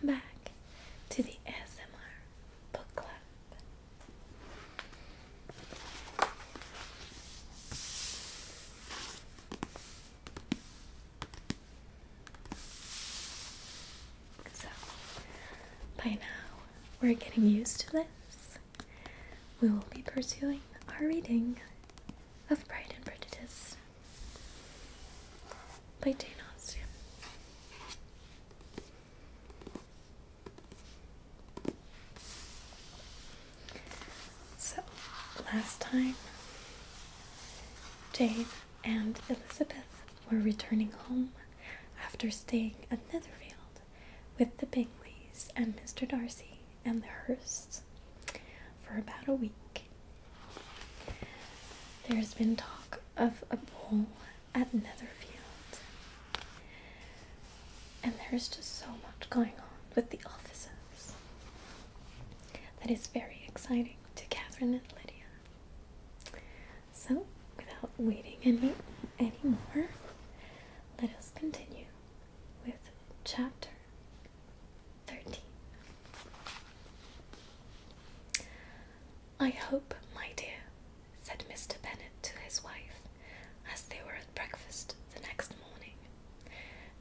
welcome back to the ASMR Book Club. So, by now, we're getting used to this. We will be pursuing our reading of Pride and Prejudice by Jane Austen. So, last time, Jane and Elizabeth were returning home after staying at Netherfield with the Bingleys and Mr. Darcy and the Hursts for about a week. There's been talk of a ball at Netherfield, and there's just so much going on with the officers that is very exciting to Catherine and Lydia. So, without waiting any more, let us continue with chapter 13. "I hope, my dear," said Mr. Bennet to his wife, as they were at breakfast the next morning,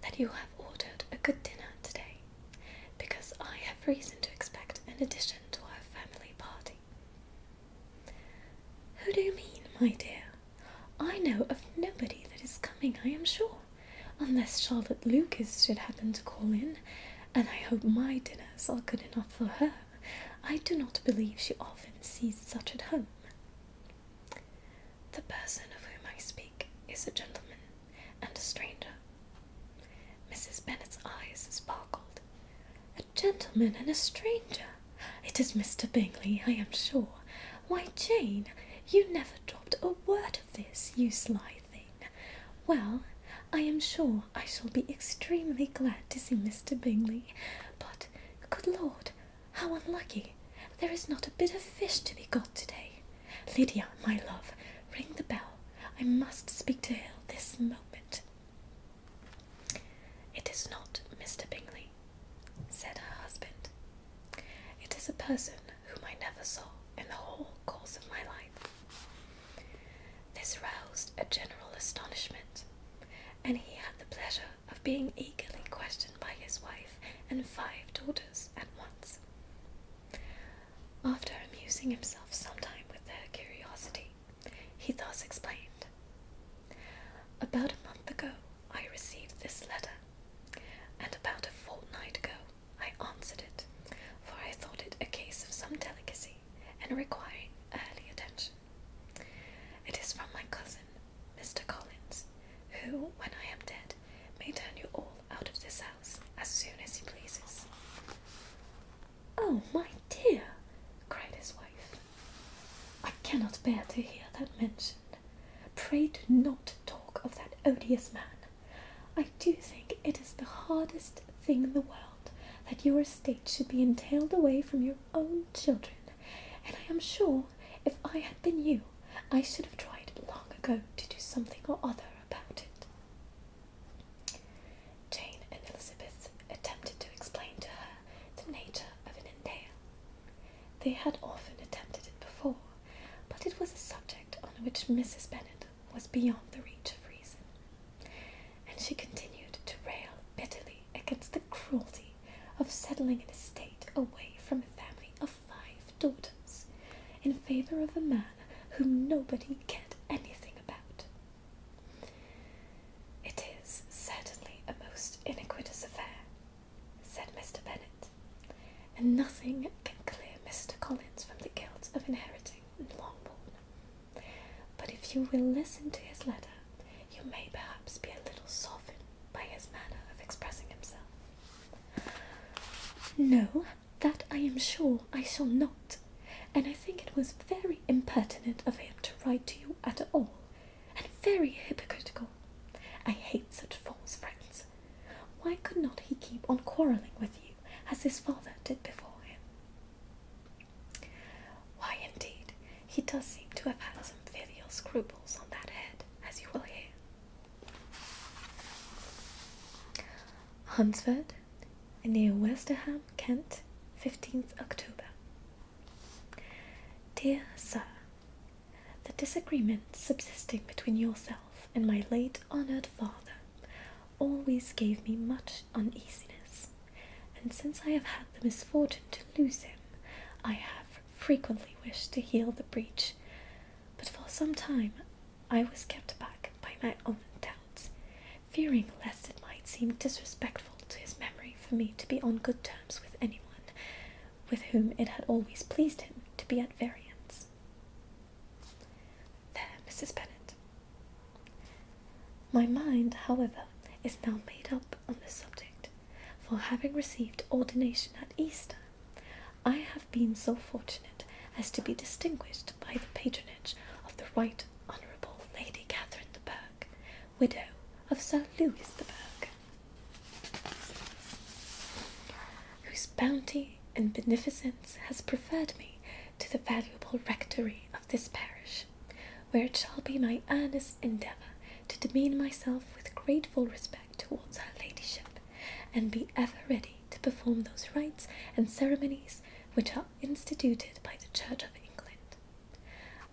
"that you have ordered a good dinner today, because I have reason to expect an addition to our family party." "Who do you mean, my dear? I know of nobody that is coming, I am sure, unless Charlotte Lucas should happen to call in, and I hope my dinners are good enough for her. I do not believe she often sees such at home." "The person of whom I speak is a gentleman and a stranger." Mrs. Bennet's eyes sparkled. "A gentleman and a stranger? It is Mr. Bingley, I am sure. Why, Jane, you never dropped a word of this, you sly thing. Well, I am sure I shall be extremely glad to see Mr. Bingley, but, good Lord, how unlucky! There is not a bit of fish to be got today. Lydia, my love, ring the bell. I must speak to Hill this moment." "It is not Mr. Bingley," said her husband. "It is a person whom I never saw in the whole course of my life." This roused a general astonishment, and he had the pleasure of being eagerly questioned by his wife and 5 daughters at once. After amusing himself some time with their curiosity, he thus explained: "About a month ago I received this letter, and about a fortnight ago I answered it, for I thought it a case of some delicacy and requiring early attention. It is from my cousin, Mr. Collins, who, when I am dead, may turn you all out of this house as soon as he pleases." "Oh, my dear!" cried his wife. "I cannot bear to hear that mentioned. Pray do not talk of that odious man. I do think it is the hardest thing in the world that your estate should be entailed away from your own children, and I am sure, if I had been you, I should have tried long ago to do something or other about it." Jane and Elizabeth attempted to explain to her the nature of an entail. They had often attempted it before, but it was a subject on which Mrs. Bennet was beyond the reach of reason, and she continued to rail bitterly against the cruelty of settling an estate away from a family of 5 daughters, in favour of a man whom nobody cared anything about. "It is certainly a most iniquitous affair," said Mr. Bennet, "and nothing can clear Mr. Collins from the guilt of inheriting Longbourn. But if you will listen to his letter, you may perhaps be a little softened by his manner of expressing himself." "No, that I am sure I shall not, and I think it was very impertinent of him to write to you at all, and very hypocritical. I hate such false friends. Why could not he keep on quarrelling with you, as his father did before him?" "Why, indeed, he does seem to have had some filial scruples on that head, as you will hear. Hunsford, near Westerham, Kent, 15th October. Dear Sir, the disagreement subsisting between yourself and my late honoured father always gave me much uneasiness, and since I have had the misfortune to lose him, I have frequently wished to heal the breach, but for some time I was kept back by my own doubts, fearing lest it might seem disrespectful to his memory for me to be on good terms with anyone with whom it had always pleased him to be at variance. There, Mrs. Bennet. My mind, however, is now made up on the subject, for having received ordination at Easter, I have been so fortunate as to be distinguished by the patronage of the Right Honourable Lady Catherine de Bourgh, widow of Sir Louis de Bourgh, whose bounty and beneficence has preferred me to the valuable rectory of this parish, where it shall be my earnest endeavour to demean myself with grateful respect towards her ladyship, and be ever ready to perform those rites and ceremonies which are instituted by the Church of England.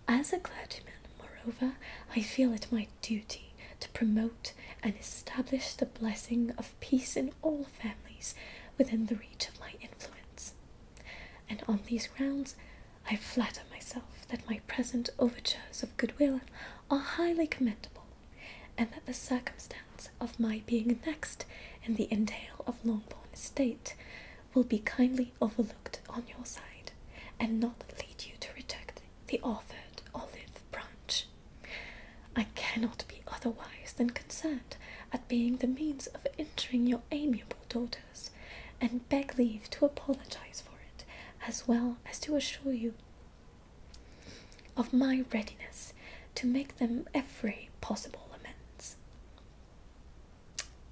As a clergyman, moreover, I feel it my duty to promote and establish the blessing of peace in all families within the reach of my influence, and on these grounds I flatter myself that my present overtures of goodwill are highly commendable, and that the circumstance of my being next in the entail of Longbourn estate will be kindly overlooked on your side, and not lead you to reject the offered olive branch. I cannot be otherwise than concerned at being the means of injuring your amiable daughters, and beg leave to apologize for it, as well as to assure you of my readiness to make them every possible amends.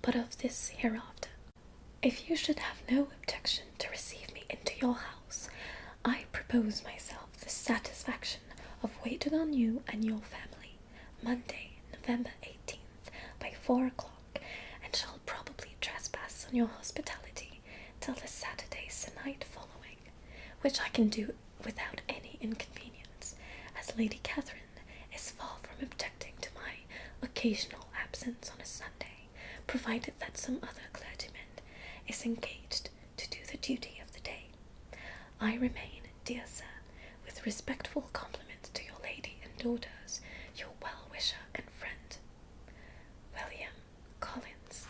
But of this hereafter. If you should have no objection to receive me into your house, I propose myself the satisfaction of waiting on you and your family, Monday, November 18th, by 4 o'clock, and shall probably trespass on your hospitality till the Saturday se'nnight following, which I can do without any inconvenience, as Lady Catherine is far from objecting to my occasional absence on a Sunday, provided that some other clergyman is engaged to do the duty of the day. I remain, dear sir, with respectful compliments to your lady and daughters, your well-wisher and friend, William Collins.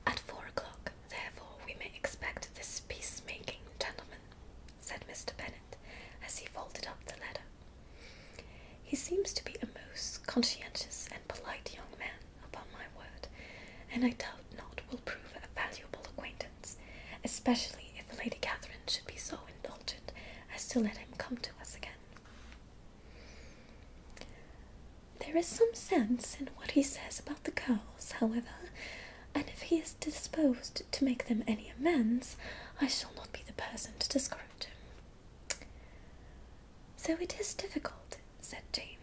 At 4 o'clock, therefore, we may expect this peace-making gentleman, said Mr. Bennet, as he folded up the letter. He seems to be a most conscientious and polite young man, upon my word, and I doubt not will prove a valuable acquaintance, especially if Lady Catherine should be so indulgent as to let him come to us again. There is some sense in what he says about the girls, however, and if he is disposed to make them any amends, I shall not be the person to discourage him. Though it is difficult, said Jane,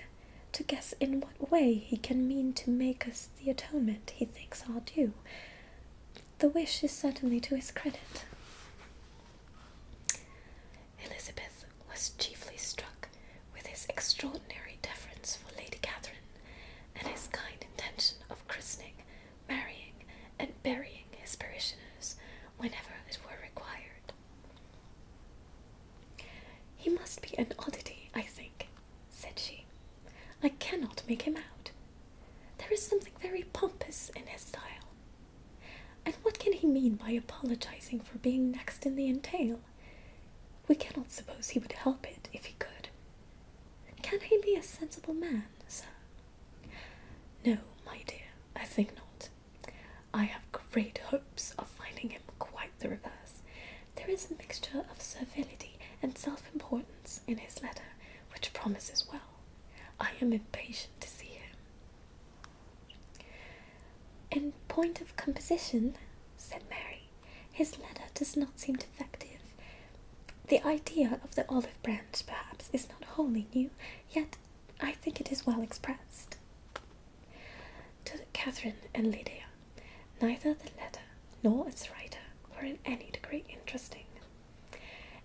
to guess in what way he can mean to make us the atonement he thinks our due. The wish is certainly to his credit. Elizabeth was chiefly struck with his extraordinary deference for Lady Catherine, and his kind intention of christening, marrying, and burying his parishioners whenever it were required. He must be an oddity, I think, said she. I cannot make him out. There is something very pompous in his style. And what can he mean by apologizing for being next in the entail? We cannot suppose he would help it if he could. Can he be a sensible man, sir? No, my dear, I think not. I have great hopes of finding him quite the reverse. There is a mixture of servility and self-importance in his letter, which promises well. I am impatient to see him. In point of composition, said Mary, his letter does not seem defective. The idea of the olive branch, perhaps, is not wholly new, yet I think it is well expressed. To Catherine and Lydia, Neither the letter nor its writer were in any degree interesting.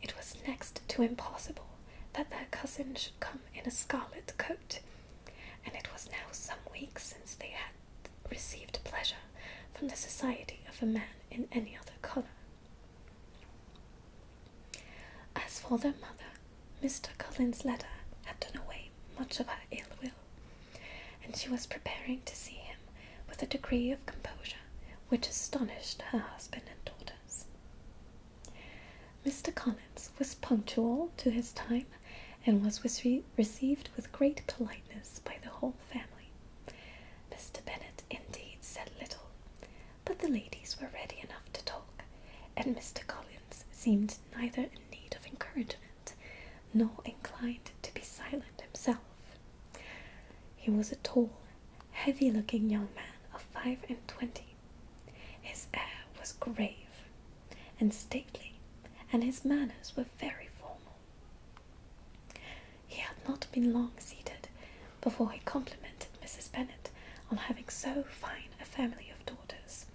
It was next to impossible that their cousin should come in a scarlet coat, and it was now some weeks since they had received pleasure from the society of a man in any other colour. As for their mother, Mr. Cullen's letter had done away much of her ill will, and she was preparing to see him with a degree of composure which astonished her husband and daughters. Mr. Collins was punctual to his time, and was received with great politeness by the whole family. Mr. Bennet indeed said little, but the ladies were ready enough to talk, and Mr. Collins seemed neither in need of encouragement, nor inclined to be silent himself. He was a tall, heavy-looking young man of 25. His air was grave and stately, and his manners were very formal. He had not been long seated before he complimented Mrs. Bennet on having so fine a family of daughters,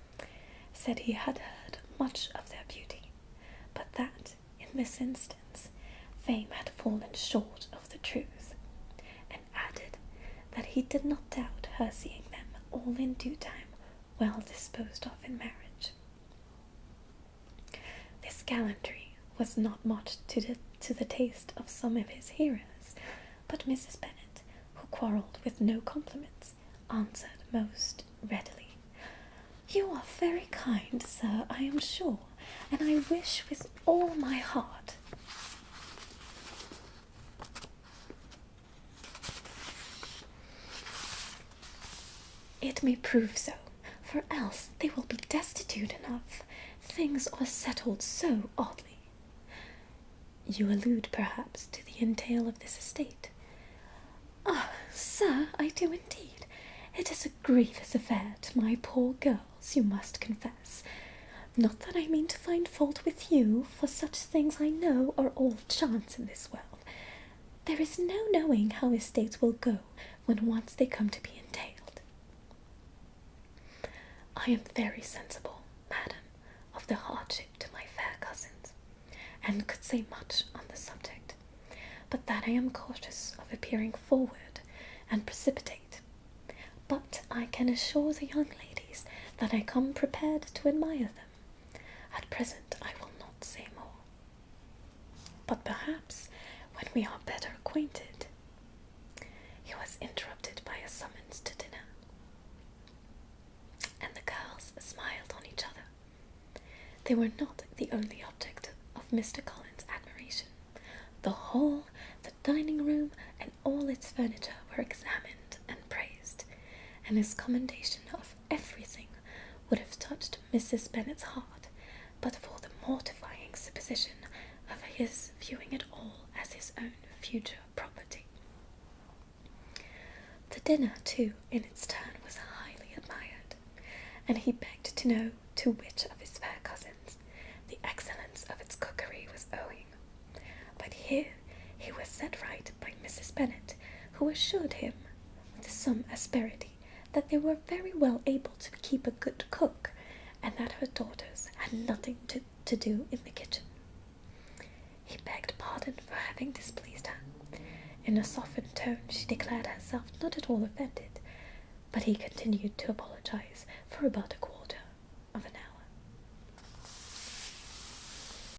said he had heard much of their beauty, but that, in this instance, fame had fallen short of the truth, and added that he did not doubt her seeing them all in due time well disposed of in marriage. This gallantry was not much to the taste of some of his hearers, but Mrs. Bennet, who quarrelled with no compliments, answered most readily, "You are very kind, sir, I am sure, and I wish with all my heart it may prove so, for else they will be destitute enough. Things are settled so oddly." "You allude, perhaps, to the entail of this estate?" "Ah, sir, I do indeed. It is a grievous affair to my poor girls, you must confess. Not that I mean to find fault with you, for such things I know are all chance in this world. There is no knowing how estates will go when once they come to be entailed. I am very sensible, madam, of the hardship to my fair cousins, and could say much on the subject, but that I am cautious of appearing forward and precipitate. But I can assure the young ladies that I come prepared to admire them. At present I will not say more. But perhaps when we are better acquainted—" He was interrupted by a summons to dinner, and the girls smiled on each other. They were not the only object of Mr. Collins' admiration. The hall, the dining-room, and all its furniture were examined and praised, and his commendation of everything would have touched Mrs. Bennet's heart, but for the mortifying supposition of his viewing it all as his own future property. The dinner, too, in its turn, was highly admired, and he begged to know to which of his fair cousins the excellence of its cookery was owing. But here he was set right by Mrs. Bennet, who assured him, with some asperity, that they were very well able to keep a good cook, and that her daughters had nothing to do in the kitchen. He begged pardon for having displeased her. In a softened tone she declared herself not at all offended, but he continued to apologize for about a quarter